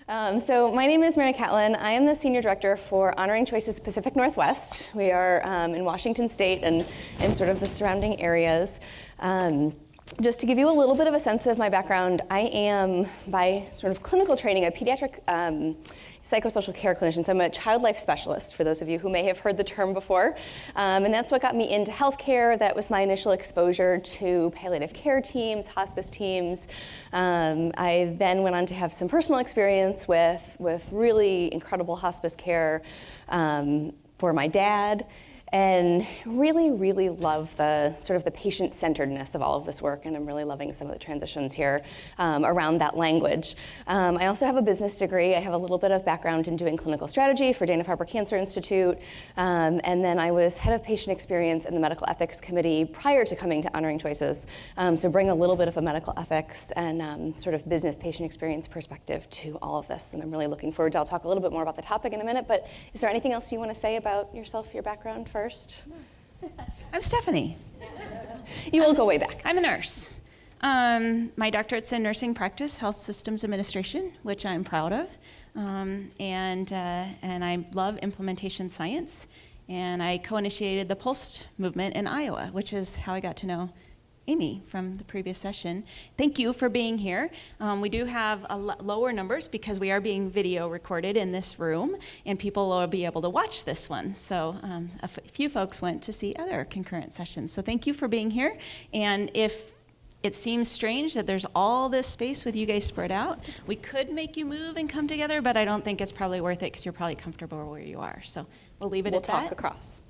So my name is Mary Catlin. I am the Senior Director for Honoring Choices Pacific Northwest. We are in Washington State and sort of the surrounding areas. Just to give you a little bit of a sense of my background, I am, by sort of clinical training, a pediatric psychosocial care clinician. So I'm a child life specialist, for those of you who may have heard the term before. And that's what got me into healthcare. That was my initial exposure to palliative care teams, hospice teams. I then went on to have some personal experience with really incredible hospice care for my dad. And really, really love the sort of the patient-centeredness of all of this work, and I'm really loving some of the transitions here around that language. I also have a business degree. I have a little bit of background in doing clinical strategy for Dana-Farber Cancer Institute, and then I was head of patient experience in the medical ethics committee prior to coming to Honoring Choices, so bring a little bit of a medical ethics and sort of business patient experience perspective to all of this, and I'm really looking forward to, I'll talk a little bit more about the topic in a minute, but is there anything else you want to say about yourself, your background first? I'm Stephanie. You will go way back. I'm a nurse. My doctorate's in nursing practice, health systems administration, which I'm proud of, and I love implementation science. And I co-initiated the PULSE movement in Iowa, which is how I got to know Amy from the previous session. Thank you for being here. We do have lower numbers because we are being video recorded in this room, and people will be able to watch this one. So a few folks went to see other concurrent sessions. So thank you for being here. And if it seems strange that there's all this space with you guys spread out, we could make you move and come together, but I don't think it's probably worth it because you're probably comfortable where you are. So we'll leave it at that. We'll talk across.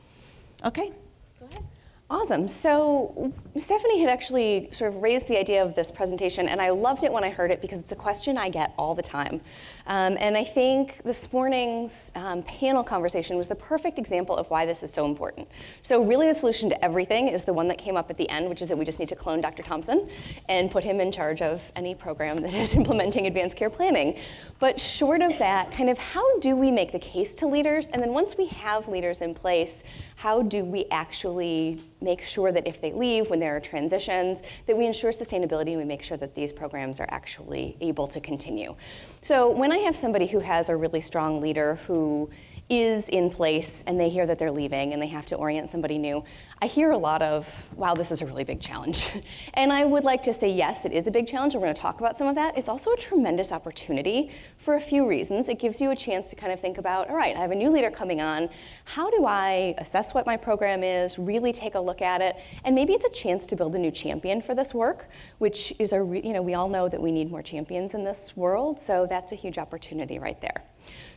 Okay, go ahead. Awesome. So Stephanie had actually sort of raised the idea of this presentation, and I loved it when I heard it because it's a question I get all the time. And I think this morning's panel conversation was the perfect example of why this is so important. So really the solution to everything is the one that came up at the end, which is that we just need to clone Dr. Thompson and put him in charge of any program that is implementing advanced care planning. But short of that, kind of how do we make the case to leaders? And then once we have leaders in place, how do we actually make sure that if they leave, when there are transitions, that we ensure sustainability and we make sure that these programs are actually able to continue. So when I have somebody who has a really strong leader who is in place and they hear that they're leaving and they have to orient somebody new, I hear a lot of, wow, this is a really big challenge. And I would like to say, yes, it is a big challenge. We're going to talk about some of that. It's also a tremendous opportunity for a few reasons. It gives you a chance to kind of think about, all right, I have a new leader coming on. How do I assess what my program is, really take a look at it? And maybe it's a chance to build a new champion for this work, which is we all know that we need more champions in this world. So that's a huge opportunity right there.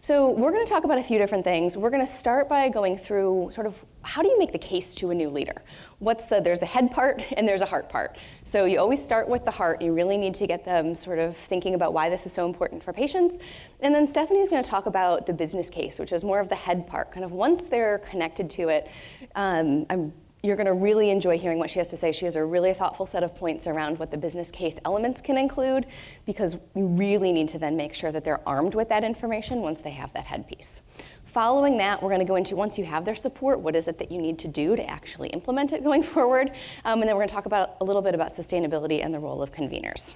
So we're going to talk about a few different things. We're going to start by going through sort of how do you make the case to a new leader? There's a head part and there's a heart part. So you always start with the heart. You really need to get them sort of thinking about why this is so important for patients. And then Stephanie's going to talk about the business case, which is more of the head part. Kind of once they're connected to it, you're going to really enjoy hearing what she has to say. She has a really thoughtful set of points around what the business case elements can include, because you really need to then make sure that they're armed with that information once they have that head piece. Following that, we're going to go into, once you have their support, what is it that you need to do to actually implement it going forward? And then we're going to talk about a little bit about sustainability and the role of conveners.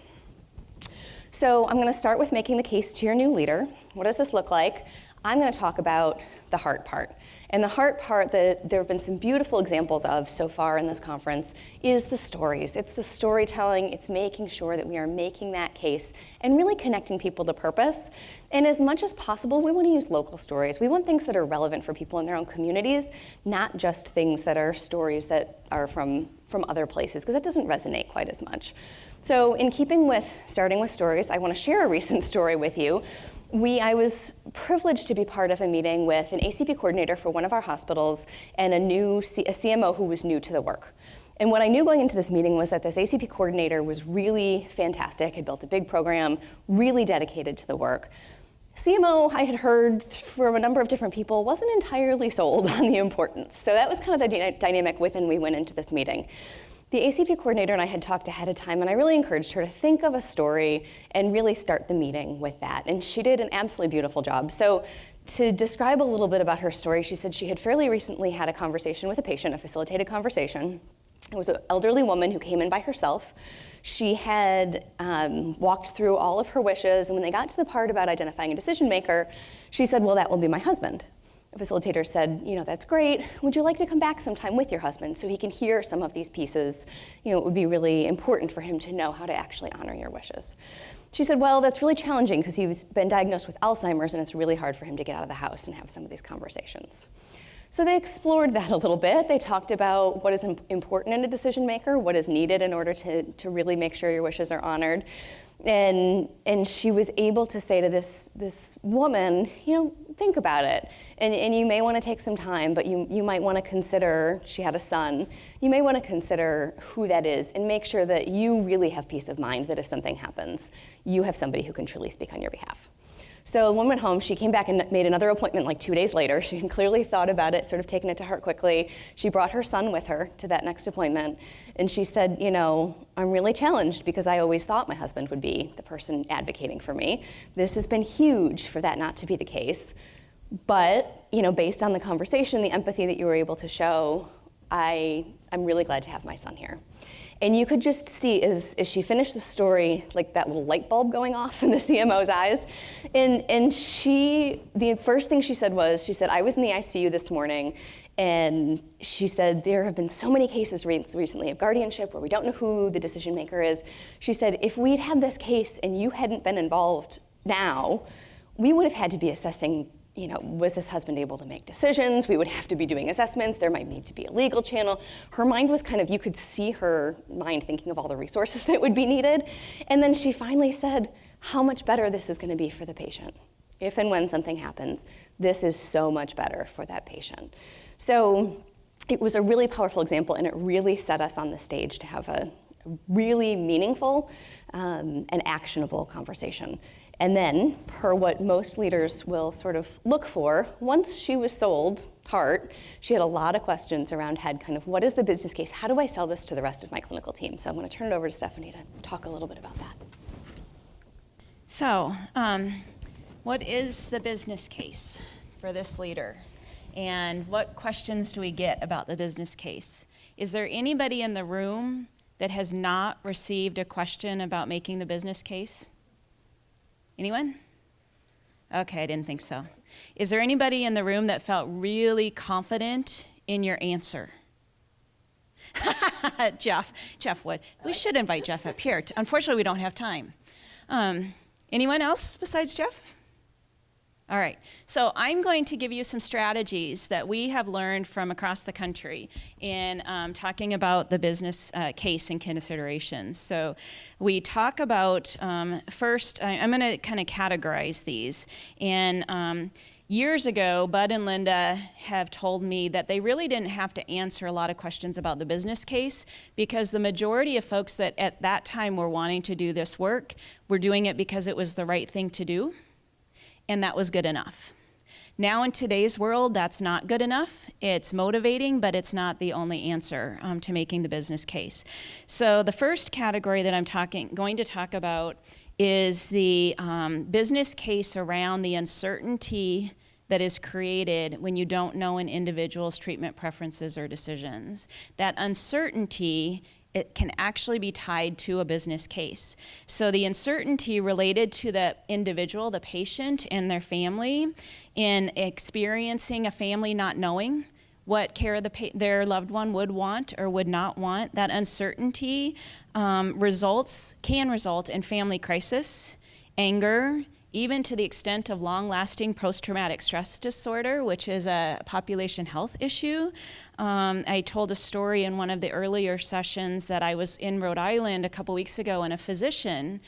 So I'm going to start with making the case to your new leader. What does this look like? I'm going to talk about the heart part. And the heart part that there have been some beautiful examples of so far in this conference is the stories. It's the storytelling. It's making sure that we are making that case and really connecting people to purpose. And as much as possible, we want to use local stories. We want things that are relevant for people in their own communities, not just things that are stories that are from other places, because that doesn't resonate quite as much. So in keeping with starting with stories, I want to share a recent story with you. I was privileged to be part of a meeting with an ACP coordinator for one of our hospitals and a CMO who was new to the work. And what I knew going into this meeting was that this ACP coordinator was really fantastic, had built a big program, really dedicated to the work. CMO, I had heard from a number of different people, wasn't entirely sold on the importance. So that was kind of the dynamic within we went into this meeting. The ACP coordinator and I had talked ahead of time, and I really encouraged her to think of a story and really start the meeting with that. And she did an absolutely beautiful job. So to describe a little bit about her story, she said she had fairly recently had a conversation with a patient, a facilitated conversation. It was an elderly woman who came in by herself. she had walked through all of her wishes, and when they got to the part about identifying a decision maker, she said, well, that will be my husband. The facilitator said, that's great. Would you like to come back sometime with your husband so he can hear some of these pieces? It would be really important for him to know how to actually honor your wishes. She said, well, that's really challenging because he's been diagnosed with Alzheimer's and it's really hard for him to get out of the house and have some of these conversations. So they explored that a little bit. They talked about what is important in a decision maker, what is needed in order to really make sure your wishes are honored. And she was able to say to this woman, think about it. And you may want to take some time, but you might want to consider, she had a son, you may want to consider who that is and make sure that you really have peace of mind that if something happens, you have somebody who can truly speak on your behalf. So the woman went home, she came back and made another appointment like 2 days later. She had clearly thought about it, sort of taken it to heart quickly. She brought her son with her to that next appointment. And she said, I'm really challenged because I always thought my husband would be the person advocating for me. This has been huge for that not to be the case. But, based on the conversation, the empathy that you were able to show, I'm really glad to have my son here. And you could just see as she finished the story, like that little light bulb going off in the CMO's eyes. And the first thing she said, I was in the ICU this morning, and she said, there have been so many cases recently of guardianship where we don't know who the decision maker is. She said, if we'd had this case and you hadn't been involved now, we would have had to be assessing, was this husband able to make decisions? We would have to be doing assessments. There might need to be a legal channel. Her mind was you could see her mind thinking of all the resources that would be needed. And then she finally said, how much better this is going to be for the patient. If and when something happens, this is so much better for that patient. So it was a really powerful example, and it really set us on the stage to have a really meaningful and actionable conversation. And then, per what most leaders will sort of look for, once she was sold heart, she had a lot of questions around head, what is the business case? How do I sell this to the rest of my clinical team? So I'm going to turn it over to Stephanie to talk a little bit about that. So, what is the business case for this leader? And what questions do we get about the business case? Is there anybody in the room that has not received a question about making the business case? Anyone? Okay, I didn't think so. Is there anybody in the room that felt really confident in your answer? Jeff would. We should invite Jeff up here. Unfortunately, we don't have time. Anyone else besides Jeff? All right, so I'm going to give you some strategies that we have learned from across the country in talking about the business case and considerations. So we talk about, first, I'm going to kind of categorize these. And years ago, Bud and Linda have told me that they really didn't have to answer a lot of questions about the business case because the majority of folks that at that time were wanting to do this work were doing it because it was the right thing to do. And that was good enough. Now in today's world, that's not good enough. It's motivating, but it's not the only answer to making the business case. So the first category that I'm going to talk about is the business case around the uncertainty that is created when you don't know an individual's treatment preferences or decisions. That uncertainty, it can actually be tied to a business case. So the uncertainty related to the individual, the patient, and their family in experiencing a family not knowing what care their loved one would want or would not want, that uncertainty can result in family crisis, anger, even to the extent of long-lasting post-traumatic stress disorder, which is a population health issue. I told a story in one of the earlier sessions that I was in Rhode Island a couple weeks ago, and a physician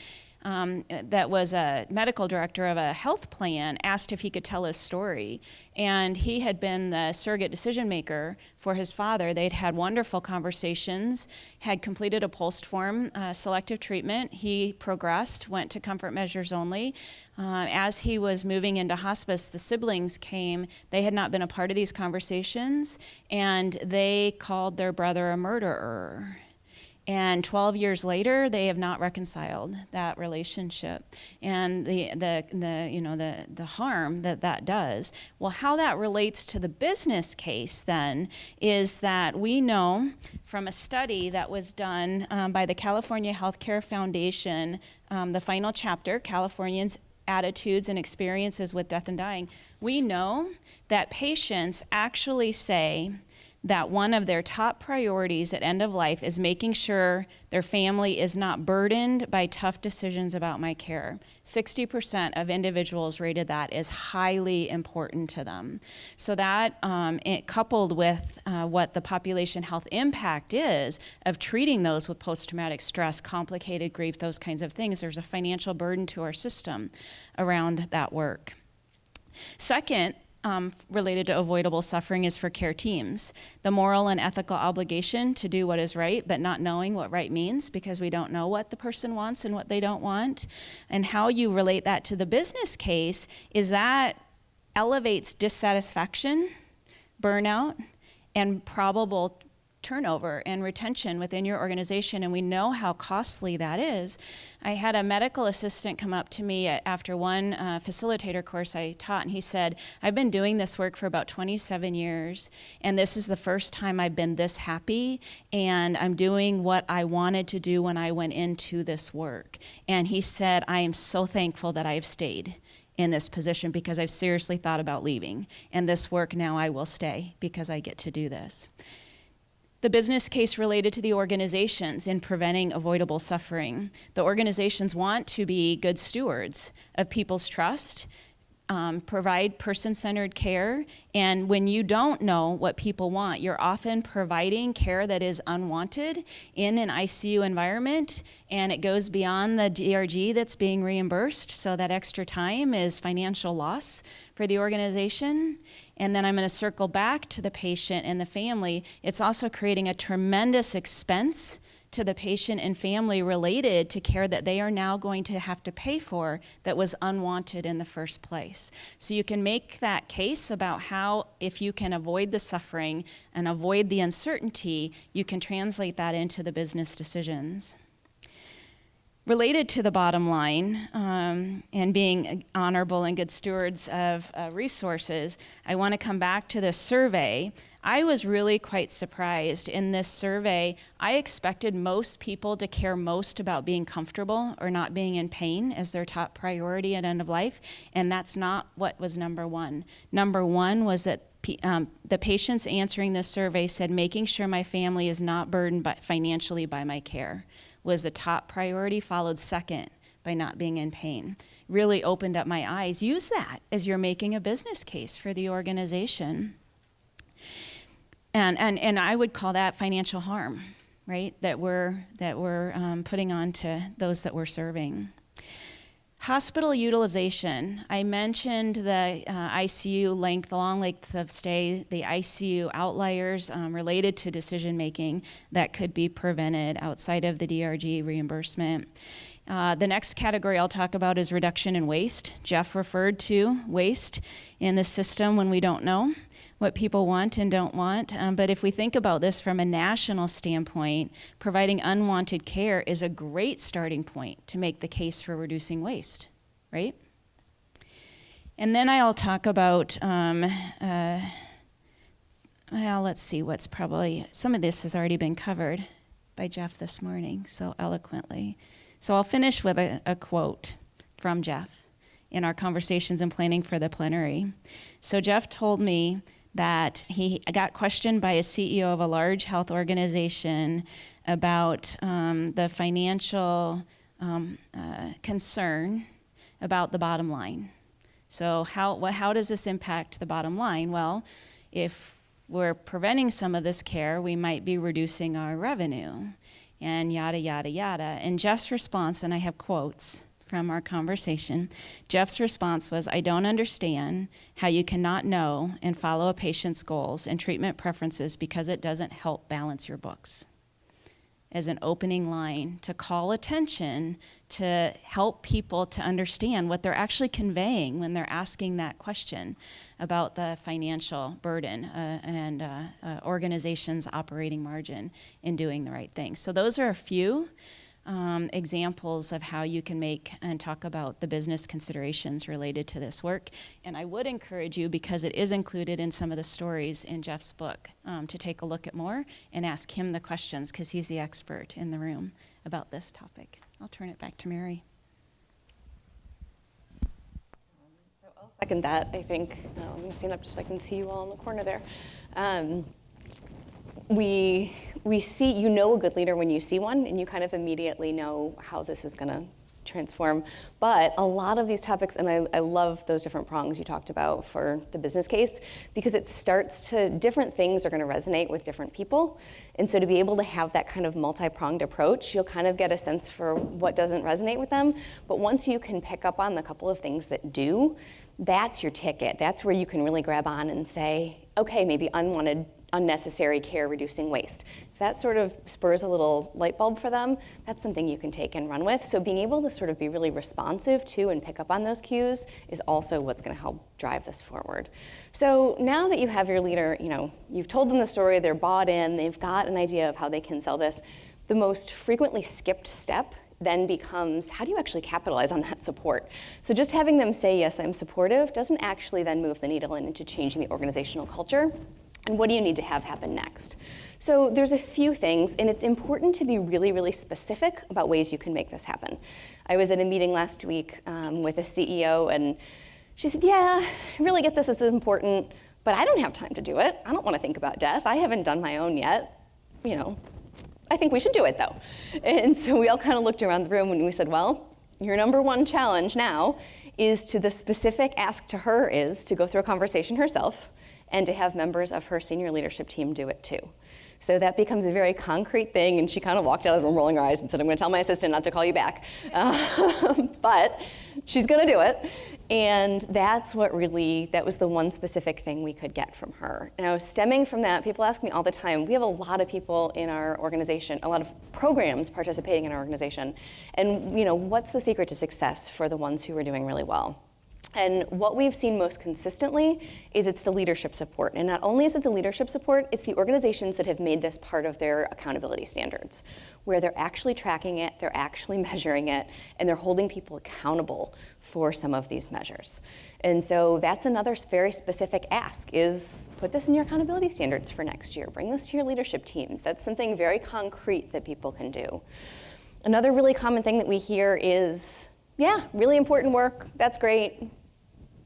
that was a medical director of a health plan asked if he could tell his story. And he had been the surrogate decision maker for his father. They'd had wonderful conversations, had completed a post-form selective treatment. He progressed, went to comfort measures only. As he was moving into hospice, the siblings came. They had not been a part of these conversations, and they called their brother a murderer. And 12 years later, they have not reconciled that relationship and the harm that does. Well, how that relates to the business case then is that we know from a study that was done by the California Healthcare Foundation, the final chapter, Californians' Attitudes and Experiences with Death and Dying, we know that patients actually say that one of their top priorities at end of life is making sure their family is not burdened by tough decisions about my care. 60% of individuals rated that as highly important to them. So that, coupled with what the population health impact is of treating those with post-traumatic stress, complicated grief, those kinds of things, there's a financial burden to our system around that work. Second, related to avoidable suffering is for care teams. The moral and ethical obligation to do what is right, but not knowing what right means because we don't know what the person wants and what they don't want. And how you relate that to the business case is that elevates dissatisfaction, burnout, and probable turnover and retention within your organization, and we know how costly that is. I had a medical assistant come up to me after one facilitator course I taught, and he said, I've been doing this work for about 27 years, and this is the first time I've been this happy, and I'm doing what I wanted to do when I went into this work. And he said, I am so thankful that I've stayed in this position because I've seriously thought about leaving, and this work now I will stay because I get to do this. The business case related to the organizations in preventing avoidable suffering. The organizations want to be good stewards of people's trust, provide person-centered care, and when you don't know what people want, you're often providing care that is unwanted in an ICU environment, and it goes beyond the DRG that's being reimbursed, so that extra time is financial loss for the organization. And then I'm going to circle back to the patient and the family. It's also creating a tremendous expense to the patient and family related to care that they are now going to have to pay for that was unwanted in the first place. So you can make that case about how, if you can avoid the suffering and avoid the uncertainty, you can translate that into the business decisions. Related to the bottom line and being honorable and good stewards of resources, I want to come back to the survey. I was really quite surprised in this survey. I expected most people to care most about being comfortable or not being in pain as their top priority at end of life, and that's not what was number one. Number one was that the patients answering this survey said making sure my family is not burdened financially by my care was the top priority, followed second by not being in pain. Really opened up my eyes. Use that as you're making a business case for the organization. And I would call that financial harm, right? That we're putting on to those that we're serving. Hospital utilization. I mentioned the ICU length, long length of stay, the ICU outliers related to decision making that could be prevented outside of the DRG reimbursement. The next category I'll talk about is reduction in waste. Jeff referred to waste in the system when we don't know what people want and don't want. But if we think about this from a national standpoint, providing unwanted care is a great starting point to make the case for reducing waste, right? And then I'll talk about, well, let's see what's probably, some of this has already been covered by Jeff this morning so eloquently. So I'll finish with a quote from Jeff in our conversations and planning for the plenary. So Jeff told me that he got questioned by a CEO of a large health organization about the financial concern about the bottom line. So how does this impact the bottom line? Well, if we're preventing some of this care, we might be reducing our revenue, and yada, yada, yada. And Jeff's response, and I have quotes from our conversation, Jeff's response was, I don't understand how you cannot know and follow a patient's goals and treatment preferences because it doesn't help balance your books. as an opening line to call attention, to help people to understand what they're actually conveying when they're asking that question about the financial burden and organization's operating margin in doing the right thing. So those are a few examples of how you can make and talk about the business considerations related to this work. And I would encourage you, because it is included in some of the stories in Jeff's book, to take a look at more and ask him the questions, because he's the expert in the room about this topic. I'll turn it back to Mary. So I'll second that, I think. I'm going to stand up just so I can see you all in the corner there. We see, you know a good leader when you see one, and you kind of immediately know how this is going to transform. But a lot of these topics, and I love those different prongs you talked about for the business case, because it starts to, different things are going to resonate with different people. And so to be able to have that kind of multi-pronged approach, you'll kind of get a sense for what doesn't resonate with them. But once you can pick up on the couple of things that do, that's your ticket. That's where you can really grab on and say, okay, maybe unnecessary care, reducing waste. If that sort of spurs a little light bulb for them, that's something you can take and run with. So being able to sort of be really responsive to and pick up on those cues is also what's going to help drive this forward. So now that you have your leader, you've told them the story, they're bought in, they've got an idea of how they can sell this, the most frequently skipped step then becomes, how do you actually capitalize on that support? So just having them say, yes, I'm supportive, doesn't actually then move the needle into changing the organizational culture. And what do you need to have happen next? So there's a few things, and it's important to be really, really specific about ways you can make this happen. I was at a meeting last week with a CEO, and she said, yeah, I really get this is important, but I don't have time to do it. I don't want to think about death. I haven't done my own yet. I think we should do it, though. And so we all kind of looked around the room, and we said, well, your number one challenge now is to, the specific ask to her is to go through a conversation herself, and to have members of her senior leadership team do it too. So that becomes a very concrete thing, and she kind of walked out of the room rolling her eyes and said, I'm going to tell my assistant not to call you back. But she's going to do it, and that was the one specific thing we could get from her. Now, stemming from that, people ask me all the time, we have a lot of people in our organization, a lot of programs participating in our organization, and what's the secret to success for the ones who are doing really well? And what we've seen most consistently is it's the leadership support. And not only is it the leadership support, it's the organizations that have made this part of their accountability standards, where they're actually tracking it, they're actually measuring it, and they're holding people accountable for some of these measures. And so that's another very specific ask, is put this in your accountability standards for next year. Bring this to your leadership teams. That's something very concrete that people can do. Another really common thing that we hear is, yeah, really important work, that's great,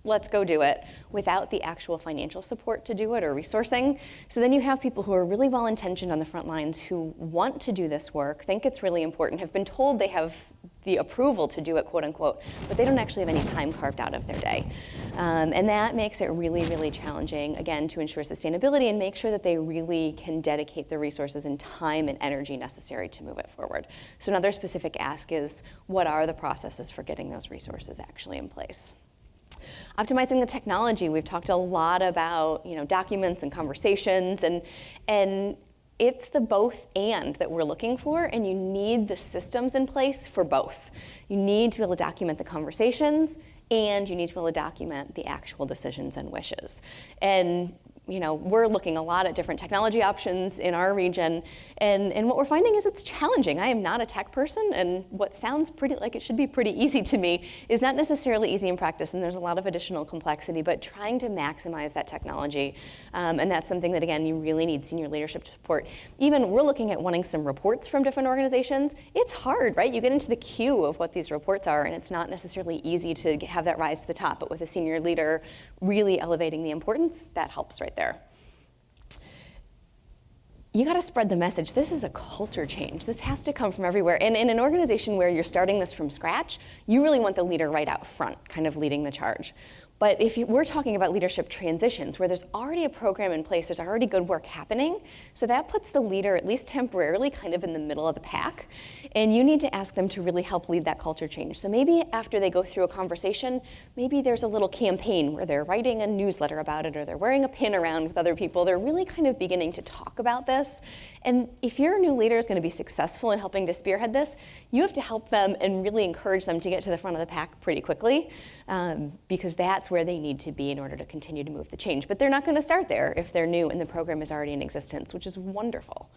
let's go do it, without the actual financial support to do it or resourcing. So then you have people who are really well-intentioned on the front lines who want to do this work, think it's really important, have been told they have the approval to do it, quote unquote, but they don't actually have any time carved out of their day. And that makes it really, really challenging, again, to ensure sustainability and make sure that they really can dedicate the resources and time and energy necessary to move it forward. So another specific ask is, what are the processes for getting those resources actually in place? Optimizing the technology. We've talked a lot about documents and conversations, and it's the both and that we're looking for, and you need the systems in place for both. You need to be able to document the conversations, and you need to be able to document the actual decisions and wishes. And we're looking a lot at different technology options in our region, and what we're finding is it's challenging. I am not a tech person, and what sounds pretty like it should be pretty easy to me is not necessarily easy in practice, and there's a lot of additional complexity, but trying to maximize that technology, and that's something that, again, you really need senior leadership to support. Even we're looking at wanting some reports from different organizations. It's hard, right? You get into the queue of what these reports are, and it's not necessarily easy to have that rise to the top, but with a senior leader really elevating the importance, that helps right there. You got to spread the message. This is a culture change. This has to come from everywhere. And in an organization where you're starting this from scratch, you really want the leader right out front, kind of leading the charge. But if we're talking about leadership transitions, where there's already a program in place, there's already good work happening, so that puts the leader, at least temporarily, kind of in the middle of the pack, and you need to ask them to really help lead that culture change. So maybe after they go through a conversation, maybe there's a little campaign where they're writing a newsletter about it, or they're wearing a pin around with other people. They're really kind of beginning to talk about this. And if your new leader is going to be successful in helping to spearhead this, you have to help them and really encourage them to get to the front of the pack pretty quickly, because that's where they need to be in order to continue to move the change. But they're not going to start there if they're new and the program is already in existence, which is wonderful.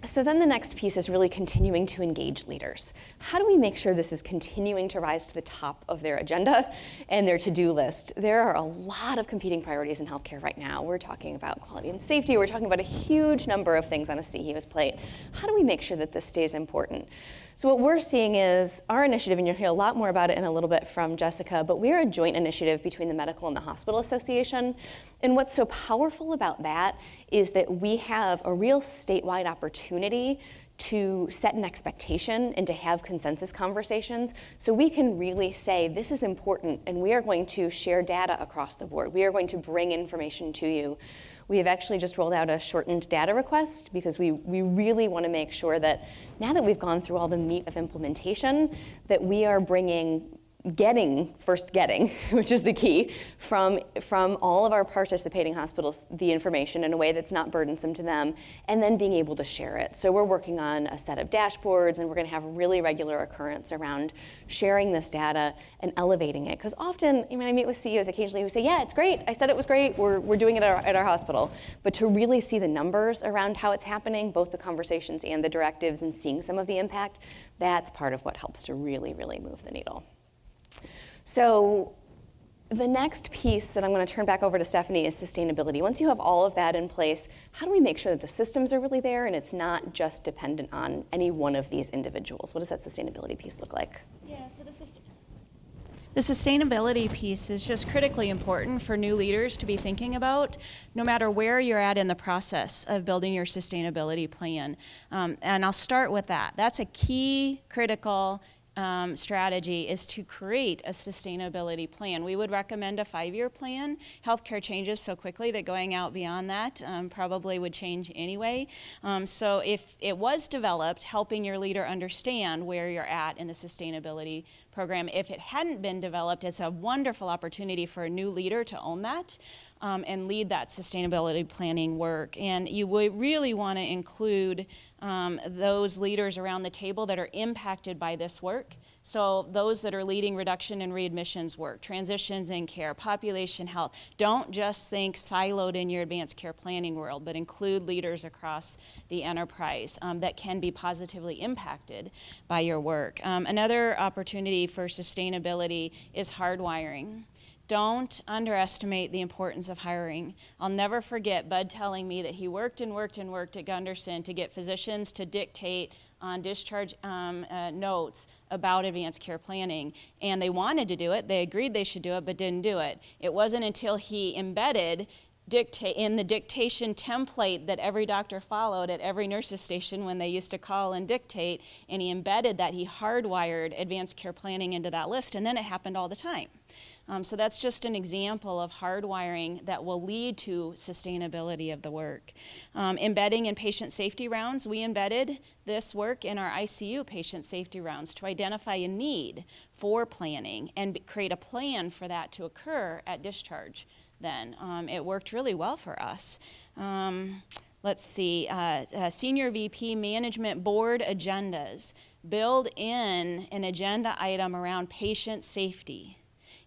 So then the next piece is really continuing to engage leaders. How do we make sure this is continuing to rise to the top of their agenda and their to-do list? There are a lot of competing priorities in healthcare right now. We're talking about quality and safety. We're talking about a huge number of things on a CEO's plate. How do we make sure that this stays important? So what we're seeing is our initiative, and you'll hear a lot more about it in a little bit from Jessica, but we're a joint initiative between the Medical and the Hospital Association. And what's so powerful about that is that we have a real statewide opportunity to set an expectation and to have consensus conversations, so we can really say this is important and we are going to share data across the board. We are going to bring information to you. We have actually just rolled out a shortened data request because we really want to make sure that now that we've gone through all the meat of implementation, that we are getting, which is the key, from all of our participating hospitals the information in a way that's not burdensome to them, and then being able to share it. So we're working on a set of dashboards, and we're going to have really regular occurrence around sharing this data and elevating it. Because often, I mean, I meet with CEOs occasionally who say, yeah, it's great, I said it was great, we're doing it at our hospital. But to really see the numbers around how it's happening, both the conversations and the directives, and seeing some of the impact, that's part of what helps to really, really move the needle. So the next piece that I'm going to turn back over to Stephanie is sustainability. Once you have all of that in place, how do we make sure that the systems are really there and it's not just dependent on any one of these individuals? What does that sustainability piece look like? Yeah, so the sustainability piece is just critically important for new leaders to be thinking about, no matter where you're at in the process of building your sustainability plan. And I'll start with that. That's a key critical strategy, is to create a sustainability plan. We would recommend a 5-year plan. Healthcare changes so quickly that going out beyond that probably would change anyway. So if it was developed, helping your leader understand where you're at in the sustainability program. If it hadn't been developed, it's a wonderful opportunity for a new leader to own that and lead that sustainability planning work. And you would really want to include those leaders around the table that are impacted by this work. So those that are leading reduction and readmissions work, transitions in care, population health. Don't just think siloed in your advanced care planning world, but include leaders across the enterprise that can be positively impacted by your work. Another opportunity for sustainability is hardwiring. Don't underestimate the importance of hiring. I'll never forget Bud telling me that he worked and worked and worked at Gunderson to get physicians to dictate on discharge notes about advanced care planning. And they wanted to do it, they agreed they should do it, but didn't do it. It wasn't until he embedded in the dictation template that every doctor followed at every nurse's station when they used to call and dictate, and he embedded that, he hardwired advanced care planning into that list, and then it happened all the time. So that's just an example of hardwiring that will lead to sustainability of the work. Embedding in patient safety rounds, we embedded this work in our ICU patient safety rounds to identify a need for planning and create a plan for that to occur at discharge then. It worked really well for us. Let's see, senior VP management board agendas. Build in an agenda item around patient safety.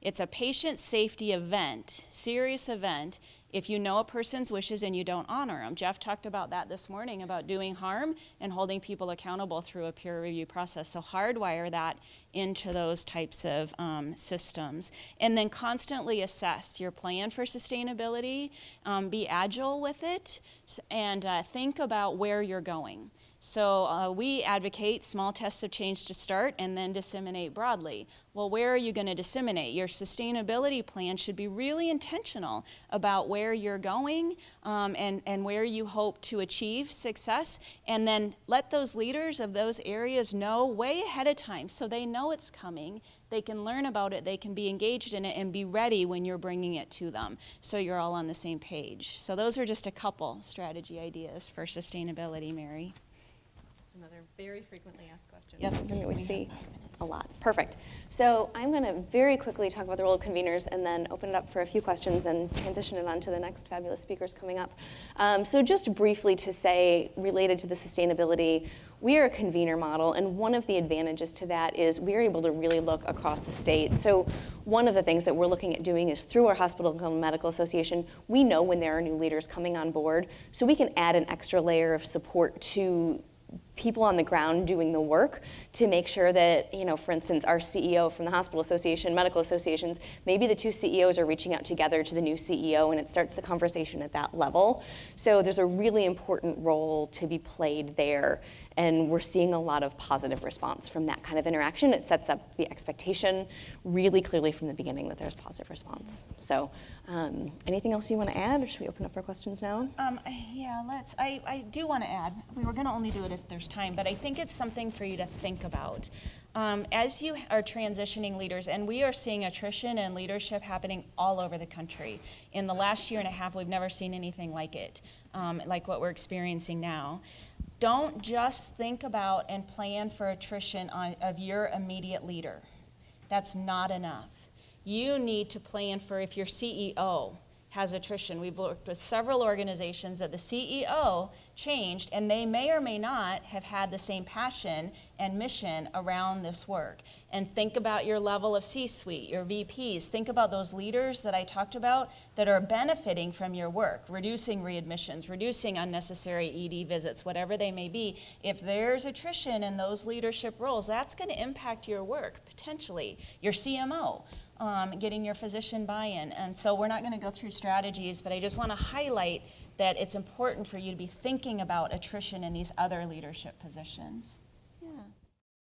It's a patient safety event, serious event, if you know a person's wishes and you don't honor them. Jeff talked about that this morning, about doing harm and holding people accountable through a peer review process. So hardwire that into those types of systems. And then constantly assess your plan for sustainability, be agile with it, and think about where you're going. So we advocate small tests of change to start and then disseminate broadly. Well, where are you going to disseminate? Your sustainability plan should be really intentional about where you're going and where you hope to achieve success, and then let those leaders of those areas know way ahead of time so they know it's coming. They can learn about it, they can be engaged in it, and be ready when you're bringing it to them so you're all on the same page. So those are just a couple strategy ideas for sustainability, Mary. Another very frequently asked question. Yep, something that we see a lot. Perfect. So I'm going to very quickly talk about the role of conveners and then open it up for a few questions and transition it on to the next fabulous speakers coming up. So just briefly to say, related to the sustainability, we are a convener model, and one of the advantages to that is we're able to really look across the state. So one of the things that we're looking at doing is through our Hospital and Medical Association, we know when there are new leaders coming on board, so we can add an extra layer of support to people on the ground doing the work to make sure that, you know, for instance, our CEO from the Hospital Association, Medical Associations, maybe the two CEOs are reaching out together to the new CEO and it starts the conversation at that level. So there's a really important role to be played there, and we're seeing a lot of positive response from that kind of interaction. It sets up the expectation really clearly from the beginning that there's positive response. So anything else you want to add, or should we open up for questions now? Yeah, let's. I do want to add, we were going to only do it if there's time, but I think it's something for you to think about. As you are transitioning leaders, and we are seeing attrition and leadership happening all over the country. In the last year and a half, we've never seen anything like it, like what we're experiencing now. Don't just think about and plan for attrition of your immediate leader. That's not enough. You need to plan for if your CEO has attrition. We've worked with several organizations that the CEO changed, and they may or may not have had the same passion and mission around this work. And think about your level of C-suite, your VPs. Think about those leaders that I talked about that are benefiting from your work, reducing readmissions, reducing unnecessary ED visits, whatever they may be. If there's attrition in those leadership roles, that's going to impact your work, potentially. Your CMO. Getting your physician buy-in. And so we're not going to go through strategies, but I just want to highlight that it's important for you to be thinking about attrition in these other leadership positions.